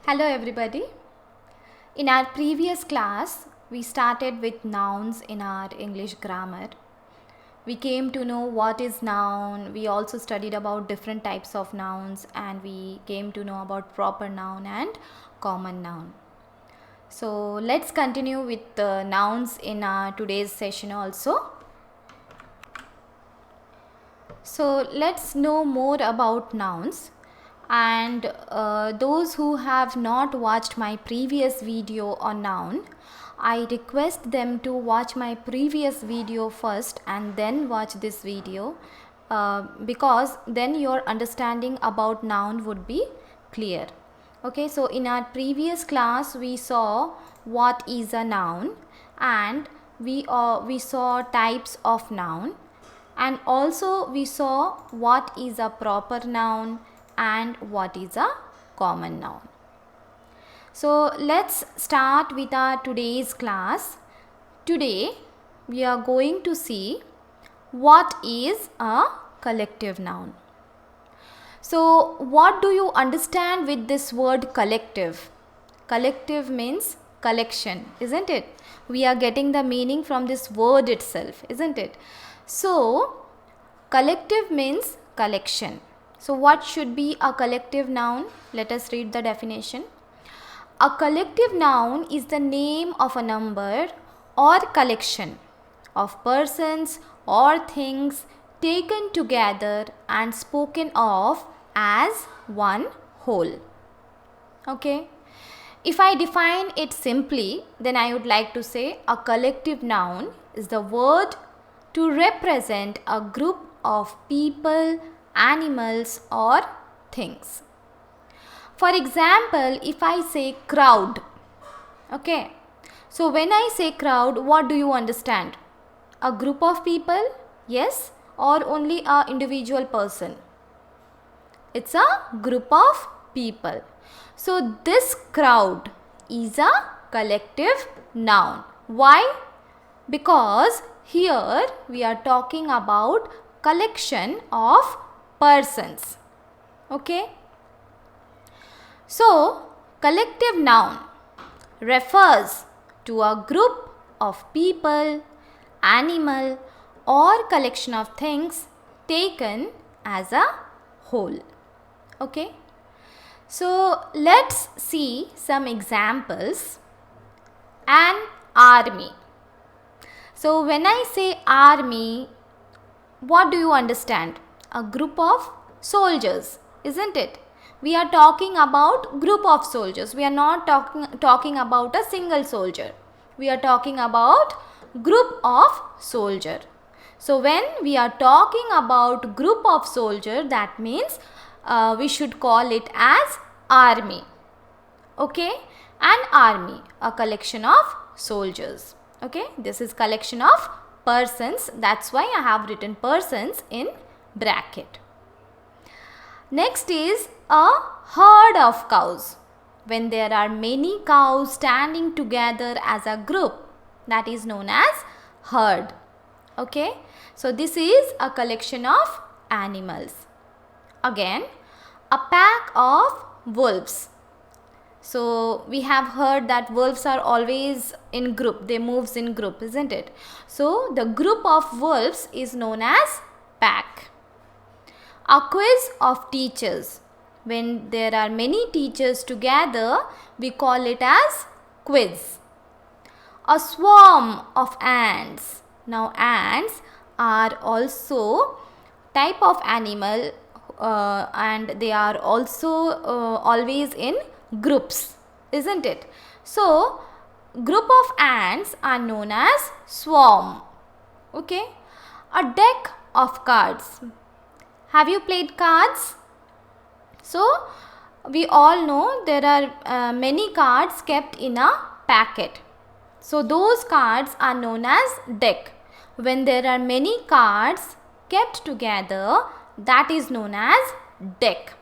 Hello everybody. In our previous class, we started with nouns in our English grammar. We came to know what is noun. We also studied about different types of nouns and we came to know about proper noun and common noun. So let's continue with the nouns in our today's session also. So let's know more about nouns. And those who have not watched my previous video on noun, I request them to watch my previous video first and then watch this video because then your understanding about noun would be clear. Okay, so in our previous class we saw what is a noun and we saw types of noun, and also we saw what is a proper noun and what is a common noun. So let's start with our today's class. Today we are going to see what is a collective noun. So what do you understand with this word collective? Collective means collection, isn't it? We are getting the meaning from this word itself, isn't it? So collective means collection. So what should be a collective noun? Let us read the definition. A collective noun is the name of a number or collection of persons or things taken together and spoken of as one whole. Okay. If I define it simply, then I would like to say a collective noun is the word to represent a group of people, animals or things. For example, if I say crowd, okay, so when I say crowd, what do you understand? A group of people, yes, or only a individual person? It's a group of people. So this crowd is a collective noun. Why? Because here we are talking about collection of persons. Okay. So collective noun refers to a group of people, animal or collection of things taken as a whole. Okay. So let's see some examples. An army. So when I say army, what do you understand? A group of soldiers, isn't it? We are talking about group of soldiers. We are not talking about a single soldier. We are talking about group of soldier. So when we are talking about group of soldier, that means we should call it as army. Okay, an army, a collection of soldiers. Okay, this is collection of persons. That's why I have written persons in bracket. Next is a herd of cows. When there are many cows standing together as a group, that is known as herd. Okay, so this is a collection of animals. Again, a pack of wolves. So we have heard that wolves are always in group. They moves in group, isn't it? So the group of wolves is known as pack. A quiz of teachers. When there are many teachers together, we call it as quiz. A swarm of ants. Now ants are also type of animal and they are also always in groups, isn't it? So group of ants are known as swarm. Okay. A deck of cards. Have you played cards? So we all know there are many cards kept in a packet. So those cards are known as deck. When there are many cards kept together, that is known as deck.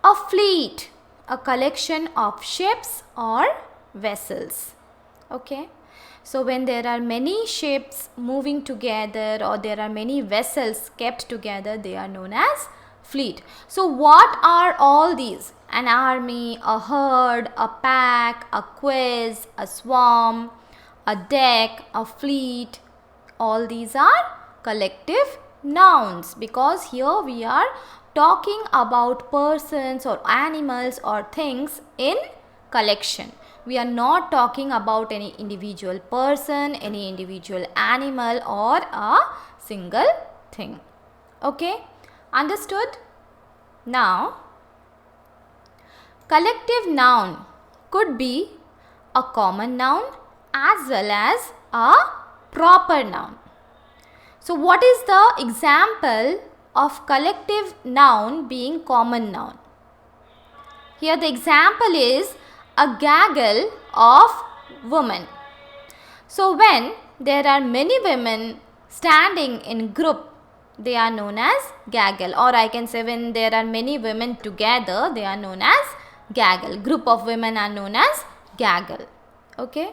A fleet, a collection of ships or vessels. Okay. So when there are many ships moving together or there are many vessels kept together, they are known as fleet. So what are all these? An army, a herd, a pack, a quiz, a swarm, a deck, a fleet. All these are collective nouns, because here we are talking about persons or animals or things in collection. We are not talking about any individual person, any individual animal or a single thing. Okay, understood? Now, collective noun could be a common noun as well as a proper noun. So what is the example of collective noun being common noun? Here the example is a gaggle of women. So when there are many women standing in group, they are known as gaggle, or I can say when there are many women together, they are known as gaggle. Group of women are known as gaggle. Okay.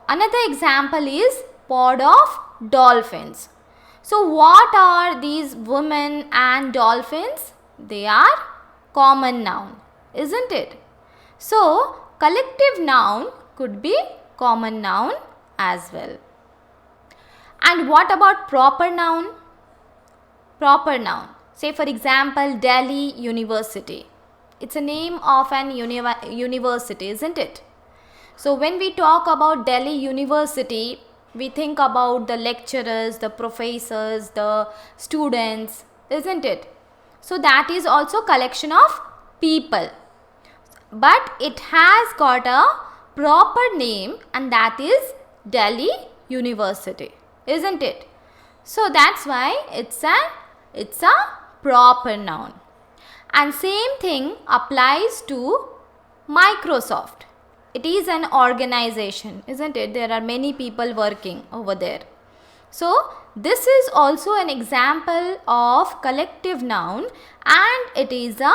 Another example is pod of dolphins. So what are these women and dolphins? They are common noun, isn't it? So collective noun could be common noun as well. And what about proper noun? Proper noun. Say for example, Delhi University. It's a name of an university, isn't it? So when we talk about Delhi University, we think about the lecturers, the professors, the students, isn't it? So that is also collection of people. But it has got a proper name, and that is Delhi University, isn't it? So that's why it's a proper noun. And same thing applies to Microsoft. It is an organization, isn't it? There are many people working over there. So this is also an example of collective noun, and it is a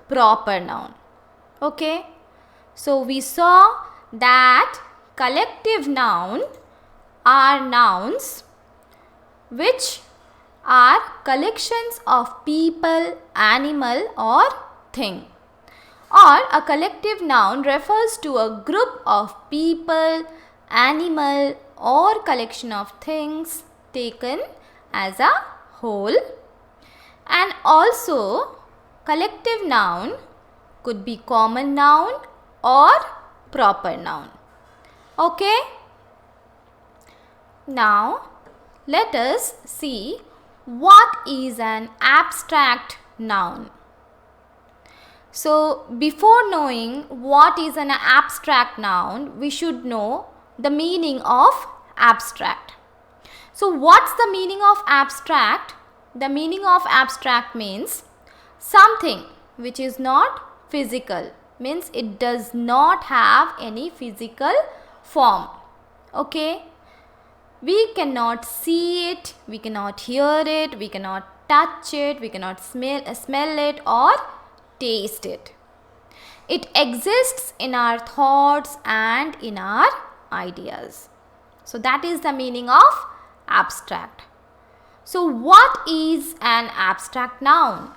proper noun. Okay. So we saw that collective noun are nouns which are collections of people, animal or thing. Or a collective noun refers to a group of people, animal or collection of things taken as a whole. And also collective noun could be common noun or proper noun. Okay. Now let us see what is an abstract noun. So before knowing what is an abstract noun, we should know the meaning of abstract. So what's the meaning of abstract? The meaning of abstract means something which is not physical, means it does not have any physical form. Okay. We cannot see it, we cannot hear it, we cannot touch it, we cannot smell it or taste it. It exists in our thoughts and in our ideas. So that is the meaning of abstract. So what is an abstract noun?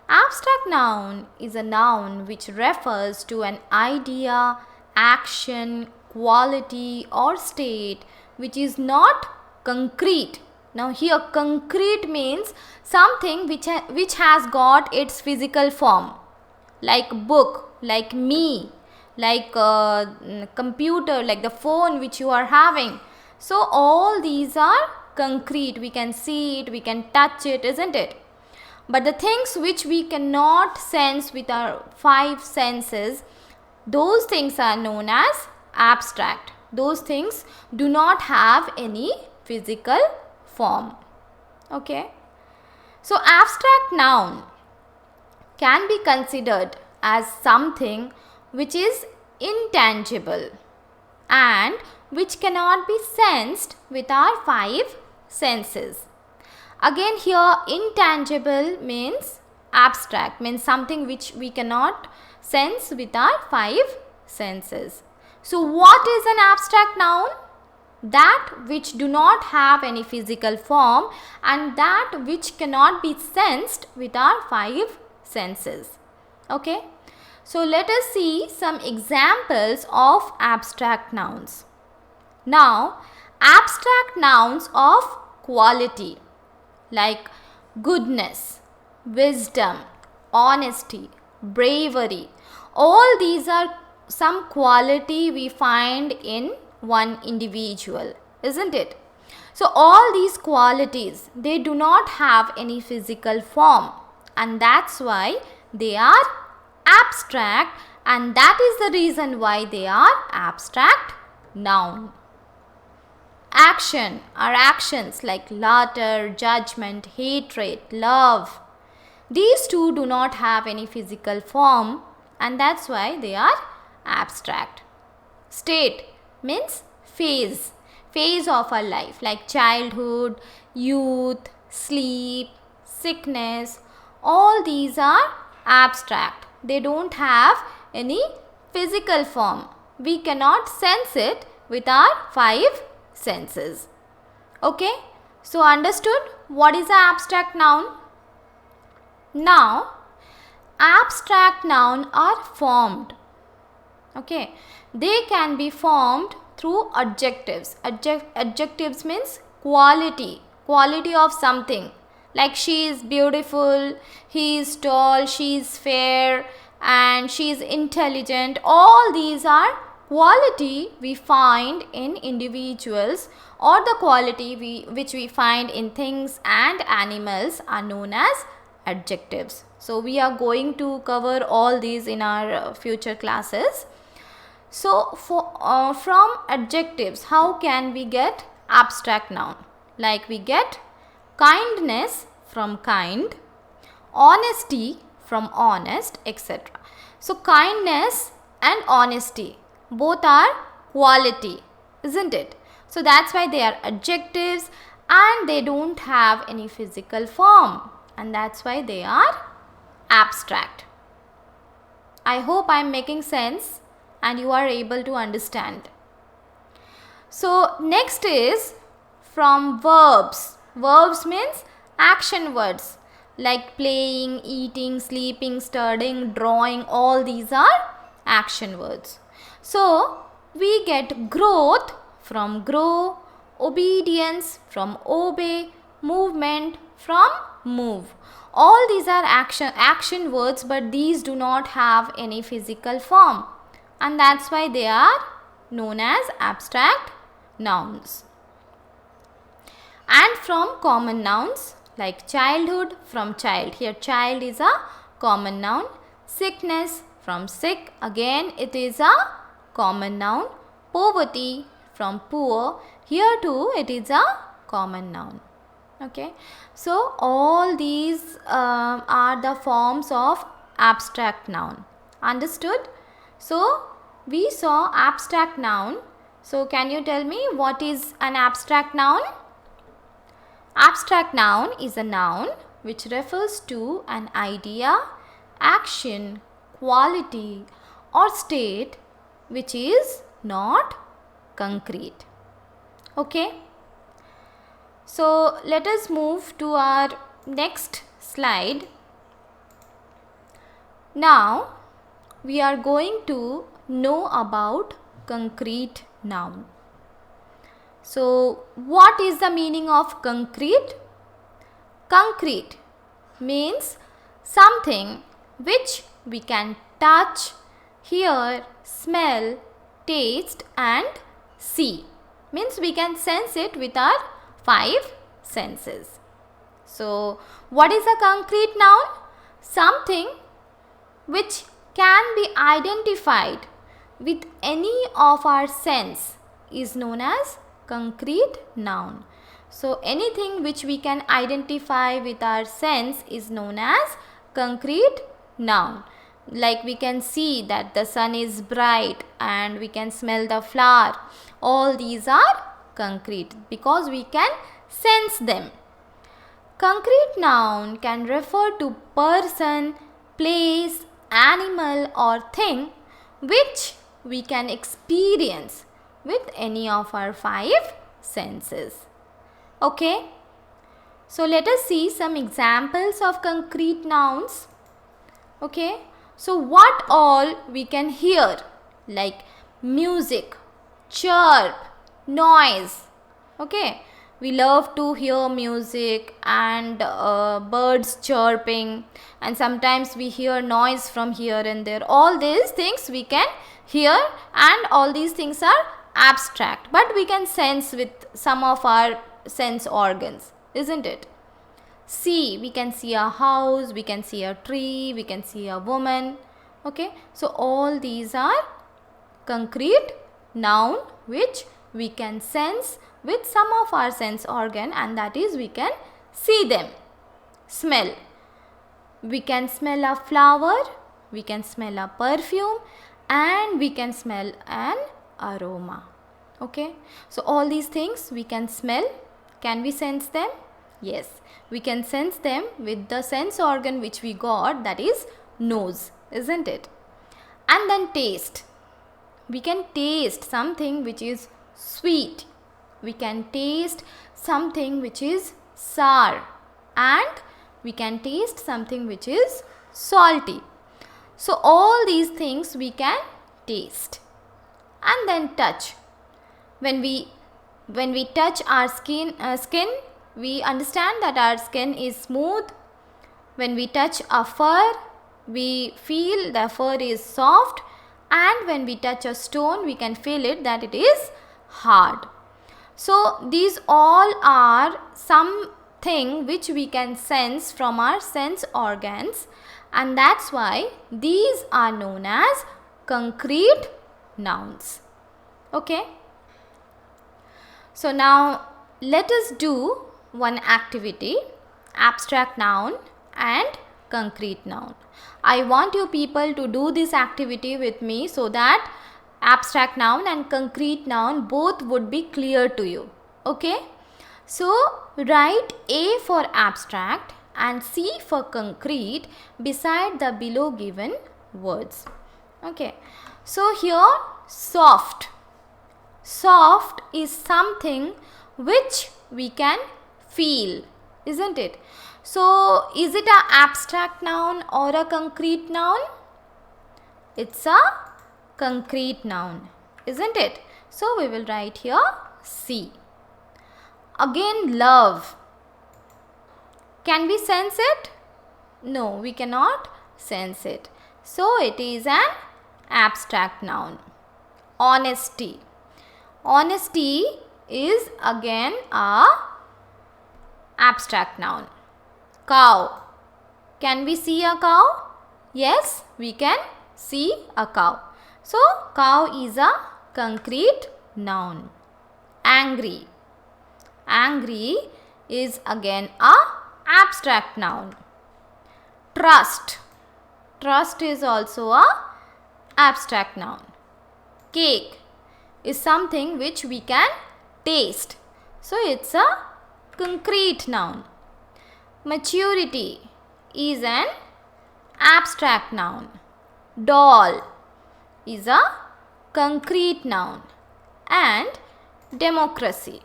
Abstract noun is a noun which refers to an idea, action, quality or state which is not concrete. Now here concrete means something which has got its physical form, like book, like me, like computer, like the phone which you are having. So all these are concrete. We can see it, we can touch it, isn't it? But the things which we cannot sense with our five senses, those things are known as abstract. Those things do not have any physical form. Okay. So abstract noun can be considered as something which is intangible and which cannot be sensed with our five senses. Again here intangible means abstract, means something which we cannot sense with our five senses. So what is an abstract noun? that which do not have any physical form and that which cannot be sensed with our five senses. Okay, so let us see some examples of abstract nouns. Now, abstract nouns of quality like goodness, wisdom, honesty, bravery, all these are some quality we find in one individual, isn't it? So all these qualities, they do not have any physical form, and that's why they are abstract, and that is the reason why they are abstract noun. Action are actions like laughter, judgment, hatred, love. These two do not have any physical form, and that's why they are abstract. State means phase of our life like childhood, youth, sleep, sickness. All these are abstract. They don't have any physical form. We cannot sense it with our five senses. Okay, so understood what is an abstract noun? Now, abstract nouns are formed. Okay, they can be formed through adjectives. Adjectives means quality of something. Like she is beautiful, he is tall, she is fair, and she is intelligent. All these are quality we find in individuals, or the quality which we find in things and animals are known as adjectives. So we are going to cover all these in our future classes. So from adjectives, how can we get abstract noun? Like we get kindness from kind, honesty from honest, etc. So kindness and honesty, both are quality, isn't it? So that's why they are adjectives and they don't have any physical form, and that's why they are abstract. I hope I am making sense and you are able to understand. So next is from verbs. Verbs means action words like playing, eating, sleeping, studying, drawing. All these are action words. So we get growth from grow, obedience from obey, movement from move. All these are action words, but these do not have any physical form, and that's why they are known as abstract nouns. And from common nouns like childhood from child. Here child is a common noun. Sickness from sick, again it is a common noun. Poverty from poor, here too it is a common noun. Okay, so all these are the forms of abstract noun. Understood? So we saw abstract noun. So can you tell me what is an abstract noun? Abstract noun is a noun which refers to an idea, action, quality or state which is not concrete. Okay. So let us move to our next slide. Now we are going to know about concrete noun. So what is the meaning of concrete? Concrete means something which we can touch, hear, smell, taste and see. Means we can sense it with our five senses. So what is a concrete noun? Something which can be identified with any of our sense is known as concrete noun. So anything which we can identify with our sense is known as concrete noun. Like we can see that the sun is bright and we can smell the flower. All these are concrete because we can sense them. Concrete noun can refer to person, place, animal or thing which we can experience with any of our 5 senses. Okay? So let us see some examples of concrete nouns. Okay? So what all we can hear, like music, chirp, noise. Okay? We love to hear music and birds chirping, and sometimes we hear noise from here and there. All these things we can hear, and all these things are abstract, but we can sense with some of our sense organs, isn't it? See, we can see a house, we can see a tree, we can see a woman. Okay, so all these are concrete noun which we can sense with some of our sense organ, and that is we can see them. Smell, we can smell a flower, we can smell a perfume, and we can smell an aroma. Okay, so all these things we can smell. Can we sense them? Yes, we can sense them with the sense organ which we got, that is nose, isn't it? And then taste, we can taste something which is sweet, we can taste something which is sour, and we can taste something which is salty. So all these things we can taste. And then touch, when we touch our skin, we understand that our skin is smooth. When we touch a fur, we feel the fur is soft, and when we touch a stone, we can feel it that it is hard. So these all are something which we can sense from our sense organs, and that's why these are known as concrete nouns. Okay? So now let us do one activity, abstract noun and concrete noun. I want you people to do this activity with me so that abstract noun and concrete noun both would be clear to you. Okay? So write A for abstract and C for concrete beside the below given words. Okay? So here soft. Soft is something which we can feel, isn't it? So is it an abstract noun or a concrete noun? It's a concrete noun, isn't it? So we will write here C. Again, love. Can we sense it? No, we cannot sense it. So it is an abstract noun. Honesty. Honesty is again a abstract noun. Cow. Can we see a cow? Yes, we can see a cow. So cow is a concrete noun. Angry. Angry is again a abstract noun. Trust. Trust is also a abstract noun. Cake is something which we can taste. So it's a concrete noun. Maturity is an abstract noun. Doll is a concrete noun. And democracy.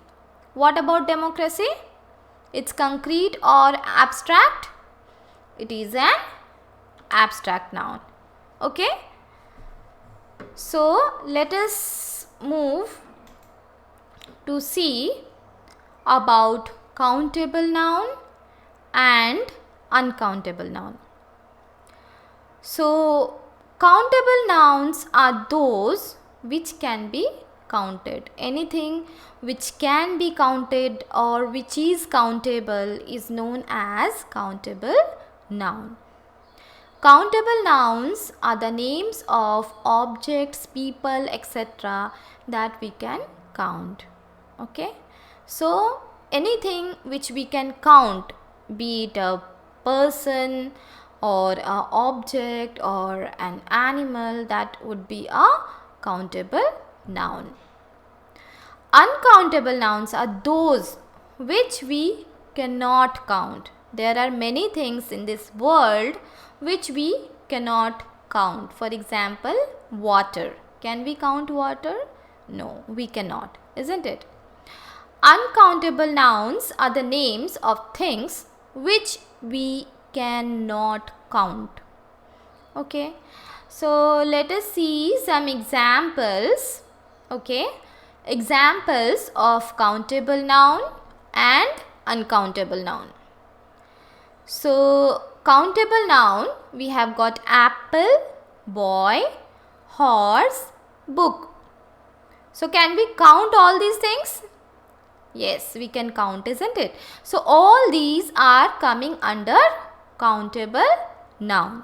What about democracy? It's concrete or abstract? It is an abstract noun. Okay? So let us move to see about countable noun and uncountable noun. So countable nouns are those which can be counted. Anything which can be counted or which is countable is known as countable noun. Countable nouns are the names of objects, people, etc. that we can count. Okay? So anything which we can count, be it a person or an object or an animal, that would be a countable noun. Uncountable nouns are those which we cannot count. There are many things in this world which we cannot count. For example, water. Can we count water? No, we cannot, isn't it? Uncountable nouns are the names of things which we cannot count. Okay, so let us see some examples. Okay, examples of countable noun and uncountable noun. So, countable noun, we have got apple, boy, horse, book. So, can we count all these things? Yes, we can count, isn't it? So, all these are coming under countable noun.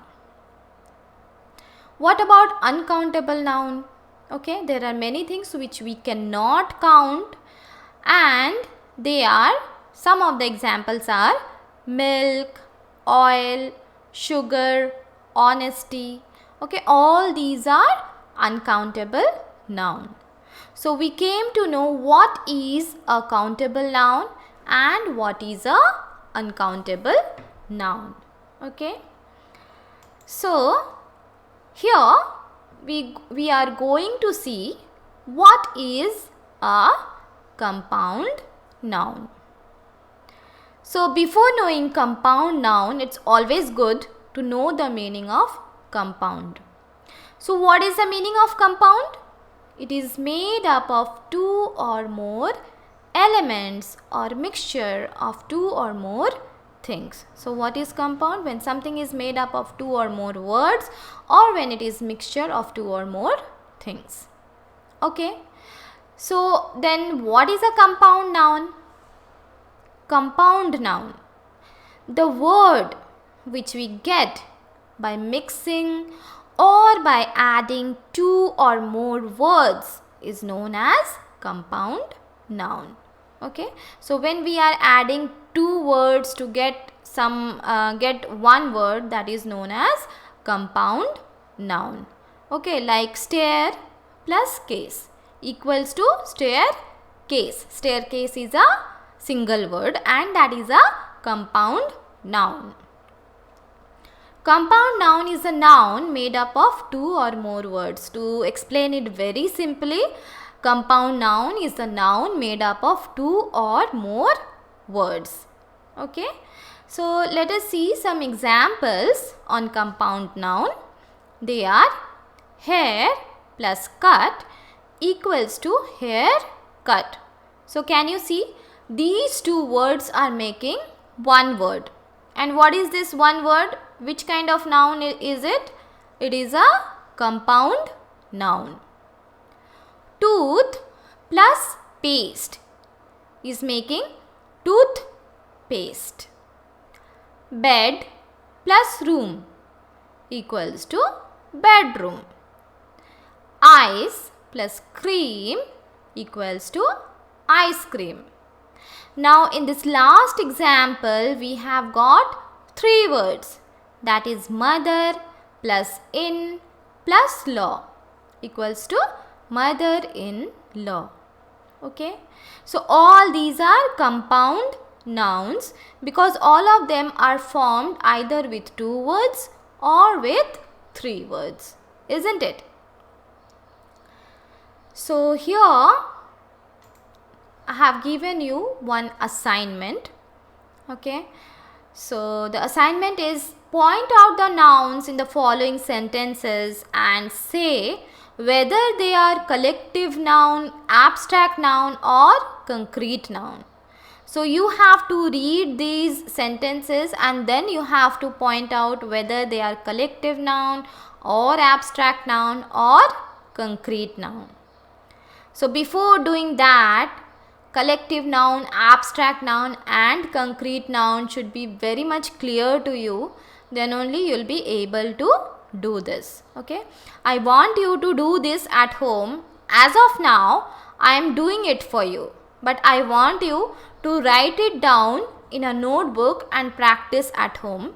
What about uncountable noun? Okay, there are many things which we cannot count, and they are, some of the examples are milk, oil, sugar, honesty. Okay, all these are uncountable noun. So we came to know what is a countable noun and what is a uncountable noun. Okay. So here we are going to see what is a compound noun. So before knowing compound noun, it's always good to know the meaning of compound. So what is the meaning of compound? It is made up of two or more elements or mixture of two or more things. So what is compound? When something is made up of two or more words, or when it is mixture of two or more things. Okay. So then what is a compound noun? Compound noun, the word which we get by mixing or by adding two or more words is known as compound noun. Okay, so when we are adding two words to get one word, that is known as compound noun. Okay, like stair plus case equals to staircase. Staircase is a single word and that is a compound noun. Compound noun is a noun made up of two or more words. To explain it very simply, compound noun is a noun made up of two or more words. Okay, so let us see some examples on compound noun. They are hair plus cut equals to hair cut. So can you see? These two words are making one word. And what is this one word? Which kind of noun is it? It is a compound noun. Tooth plus paste is making toothpaste. Bed plus room equals to bedroom. Ice plus cream equals to ice cream. Now in this last example, we have got three words, that is mother plus in plus law equals to mother-in-law. Okay, so all these are compound nouns because all of them are formed either with two words or with three words, isn't it? So here I have given you one assignment. Okay, so the assignment is point out the nouns in the following sentences and say whether they are collective noun, abstract noun or concrete noun. So you have to read these sentences and then you have to point out whether they are collective noun or abstract noun or concrete noun. So before doing that, collective noun, abstract noun and concrete noun should be very much clear to you. Then only you will be able to do this. Okay, I want you to do this at home. As of now, I am doing it for you. But I want you to write it down in a notebook and practice at home.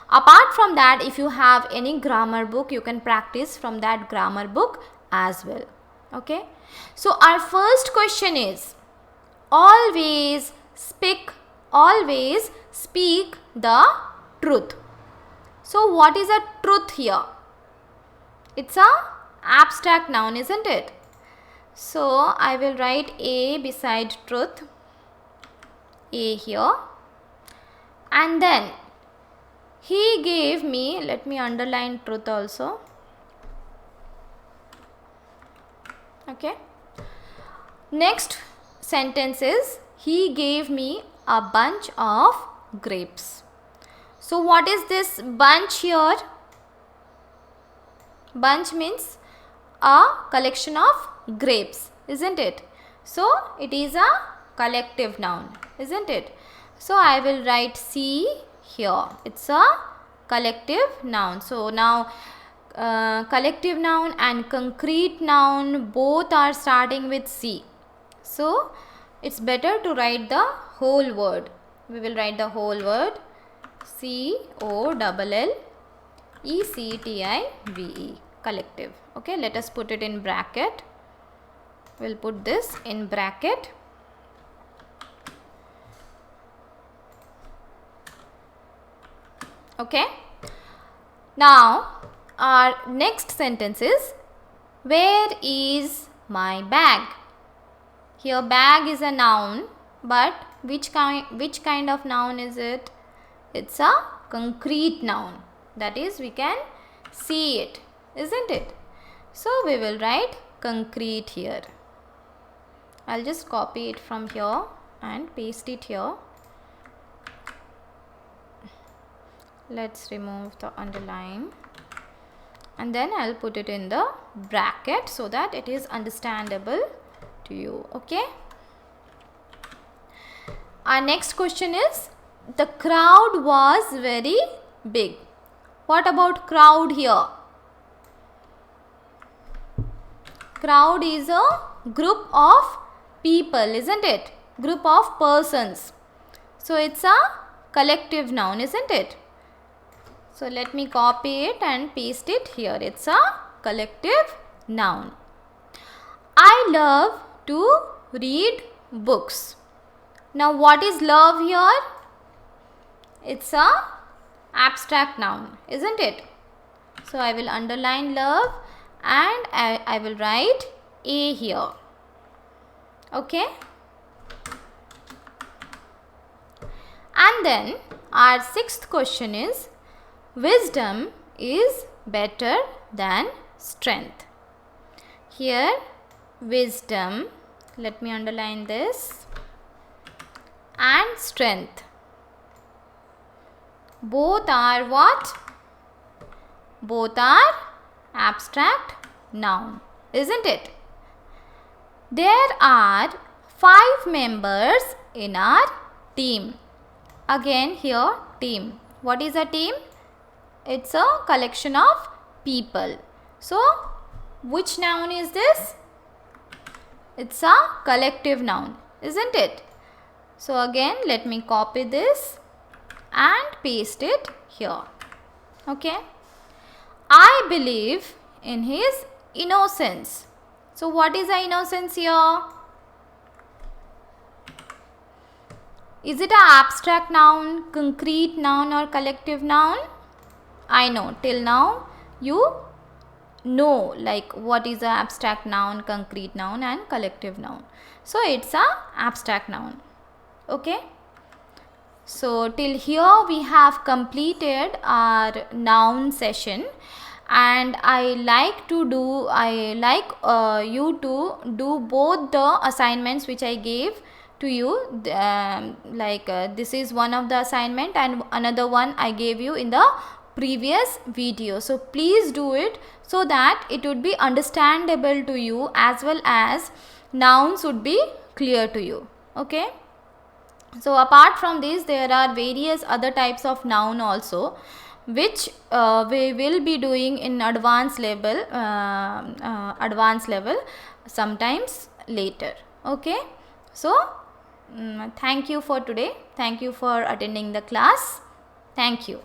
Apart from that, if you have any grammar book, you can practice from that grammar book as well. Okay, so our first question is, always speak the truth. So what is a truth here? It's a abstract noun, isn't it? So I will write A beside truth, A here, and then he gave me, let me underline truth also. Okay. Next sentence is, he gave me a bunch of grapes. So what is this bunch here? Bunch means a collection of grapes, isn't it? So it is a collective noun, isn't it? So I will write C here. It's a collective noun. So now collective noun and concrete noun both are starting with C. So it's better to write the whole word. We will write the whole word, COLLECTIVE, collective. Okay, let us put it in bracket. We'll put this in bracket. Okay. Now our next sentence is, where is my bag? Here bag is a noun, but which kind of noun is it? It's a concrete noun. That is, we can see it, isn't it? So we will write concrete here. I'll just copy it from here and paste it here. Let's remove the underline, and then I'll put it in the bracket so that it is understandable to you. Okay. Our next question is, the crowd was very big. What about crowd here? Crowd is a group of people, isn't it? Group of persons. So it's a collective noun, isn't it? So let me copy it and paste it here. It's a collective noun. I love to read books. Now what is love here? It's a abstract noun, isn't it? So I will underline love and I will write A here. Okay. And then our sixth question is, wisdom is better than strength. Here wisdom, let me underline this, and strength, both are what? Both are abstract noun, isn't it? There are 5 members in our team. Again here team. What is a team? It's a collection of people. So which noun is this? It's a collective noun, isn't it? So again let me copy this and paste it here. Okay. I believe in his innocence. So what is the innocence here? Is it an abstract noun, concrete noun or collective noun? I know till now you know like what is a abstract noun, concrete noun and collective noun. So it's a abstract noun. Okay. So till here we have completed our noun session, and I like you to do both the assignments which I gave to you. This is one of the assignment and another one I gave you in the previous video. So please do it so that it would be understandable to you, as well as nouns would be clear to you. Okay. So apart from this, there are various other types of noun also, which we will be doing in advanced level sometimes later. Okay. So thank you for today. Thank you for attending the class. Thank you.